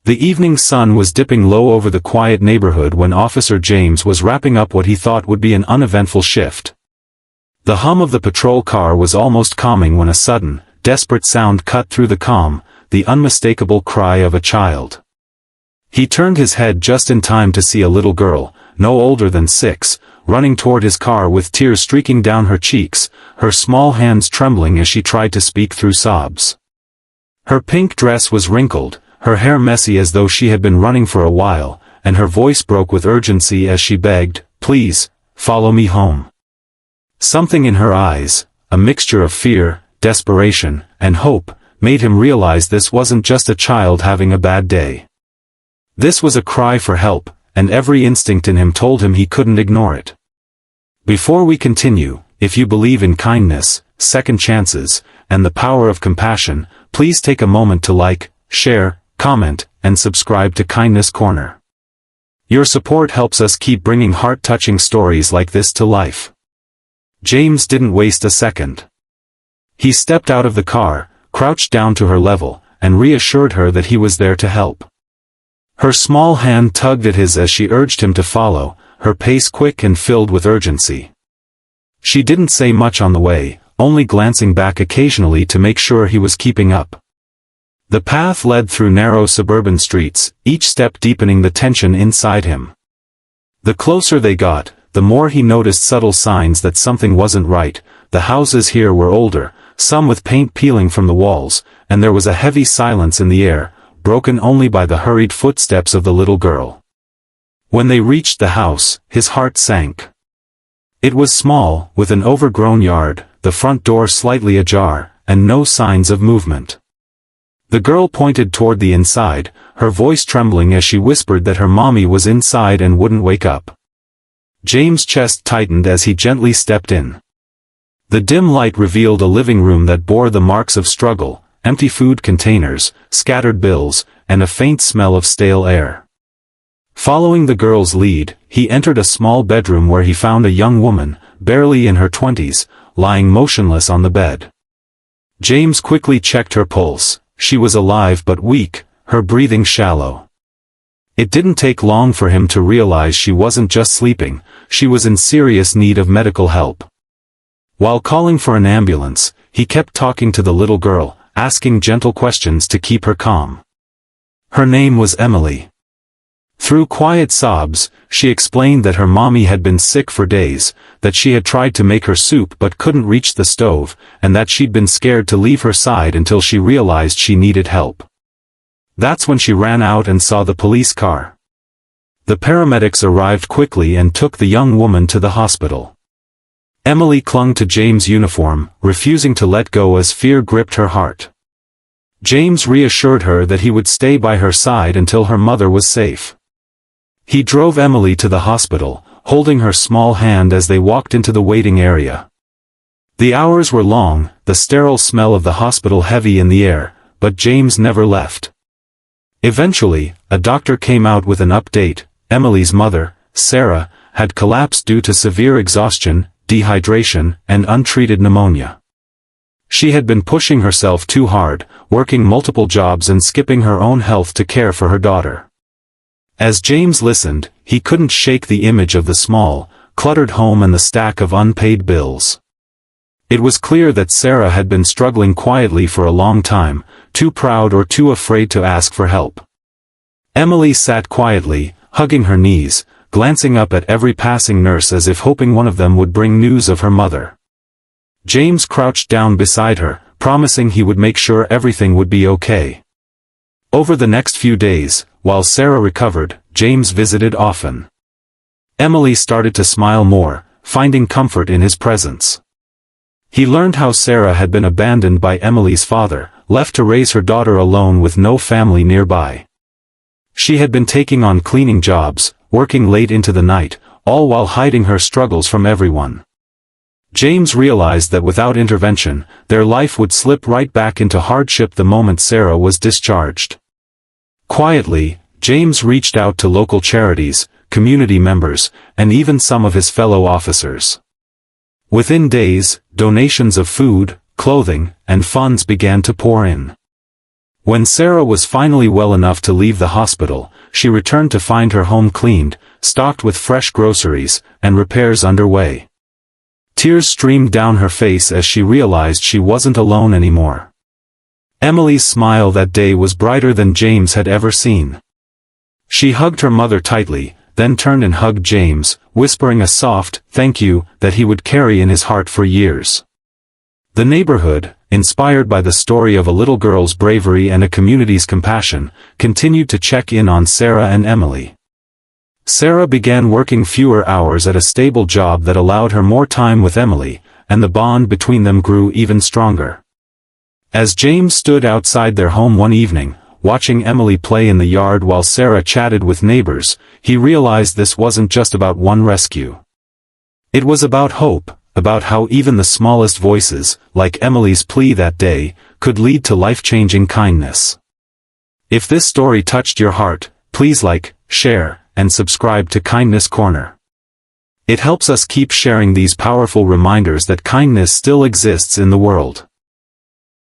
The evening sun was dipping low over the quiet neighborhood when Officer James was wrapping up what he thought would be an uneventful shift. The hum of the patrol car was almost calming when a sudden, desperate sound cut through the calm, the unmistakable cry of a child. He turned his head just in time to see a little girl, no older than 6, running toward his car with tears streaking down her cheeks, her small hands trembling as she tried to speak through sobs. Her pink dress was wrinkled, her hair messy as though she had been running for a while, and her voice broke with urgency as she begged, "Please, follow me home." Something in her eyes, a mixture of fear, desperation, and hope, made him realize this wasn't just a child having a bad day. This was a cry for help, and every instinct in him told him he couldn't ignore it. Before we continue, if you believe in kindness, second chances, and the power of compassion, please take a moment to like, share, comment, and subscribe to Kindness Corner. Your support helps us keep bringing heart-touching stories like this to life. James didn't waste a second. He stepped out of the car, crouched down to her level, and reassured her that he was there to help. Her small hand tugged at his as she urged him to follow, her pace quick and filled with urgency. She didn't say much on the way, only glancing back occasionally to make sure he was keeping up. The path led through narrow suburban streets, each step deepening the tension inside him. The closer they got, the more he noticed subtle signs that something wasn't right. The houses here were older, some with paint peeling from the walls, and there was a heavy silence in the air, broken only by the hurried footsteps of the little girl. When they reached the house, his heart sank. It was small, with an overgrown yard, the front door slightly ajar, and no signs of movement. The girl pointed toward the inside, her voice trembling as she whispered that her mommy was inside and wouldn't wake up. James' chest tightened as he gently stepped in. The dim light revealed a living room that bore the marks of struggle, empty food containers, scattered bills, and a faint smell of stale air. Following the girl's lead, he entered a small bedroom where he found a young woman, barely in her 20s, lying motionless on the bed. James quickly checked her pulse. She was alive but weak, her breathing shallow. It didn't take long for him to realize she wasn't just sleeping, she was in serious need of medical help. While calling for an ambulance, he kept talking to the little girl, asking gentle questions to keep her calm. Her name was Emily. Through quiet sobs, she explained that her mommy had been sick for days, that she had tried to make her soup but couldn't reach the stove, and that she'd been scared to leave her side until she realized she needed help. That's when she ran out and saw the police car. The paramedics arrived quickly and took the young woman to the hospital. Emily clung to James' uniform, refusing to let go as fear gripped her heart. James reassured her that he would stay by her side until her mother was safe. He drove Emily to the hospital, holding her small hand as they walked into the waiting area. The hours were long, the sterile smell of the hospital heavy in the air, but James never left. Eventually, a doctor came out with an update. Emily's mother, Sarah, had collapsed due to severe exhaustion, dehydration, and untreated pneumonia. She had been pushing herself too hard, working multiple jobs and skipping her own health to care for her daughter. As James listened, he couldn't shake the image of the small, cluttered home and the stack of unpaid bills. It was clear that Sarah had been struggling quietly for a long time, too proud or too afraid to ask for help. Emily sat quietly, hugging her knees, glancing up at every passing nurse as if hoping one of them would bring news of her mother. James crouched down beside her, promising he would make sure everything would be okay. Over the next few days, while Sarah recovered, James visited often. Emily started to smile more, finding comfort in his presence. He learned how Sarah had been abandoned by Emily's father, left to raise her daughter alone with no family nearby. She had been taking on cleaning jobs, working late into the night, all while hiding her struggles from everyone. James realized that without intervention, their life would slip right back into hardship the moment Sarah was discharged. Quietly, James reached out to local charities, community members, and even some of his fellow officers. Within days, donations of food, clothing, and funds began to pour in. When Sarah was finally well enough to leave the hospital, she returned to find her home cleaned, stocked with fresh groceries, and repairs underway. Tears streamed down her face as she realized she wasn't alone anymore. Emily's smile that day was brighter than James had ever seen. She hugged her mother tightly, then turned and hugged James, whispering a soft, "thank you," that he would carry in his heart for years. The neighborhood, inspired by the story of a little girl's bravery and a community's compassion, continued to check in on Sarah and Emily. Sarah began working fewer hours at a stable job that allowed her more time with Emily, and the bond between them grew even stronger. As James stood outside their home one evening, watching Emily play in the yard while Sarah chatted with neighbors, he realized this wasn't just about one rescue. It was about hope, about how even the smallest voices, like Emily's plea that day, could lead to life-changing kindness. If this story touched your heart, please like, share, and subscribe to Kindness Corner. It helps us keep sharing these powerful reminders that kindness still exists in the world.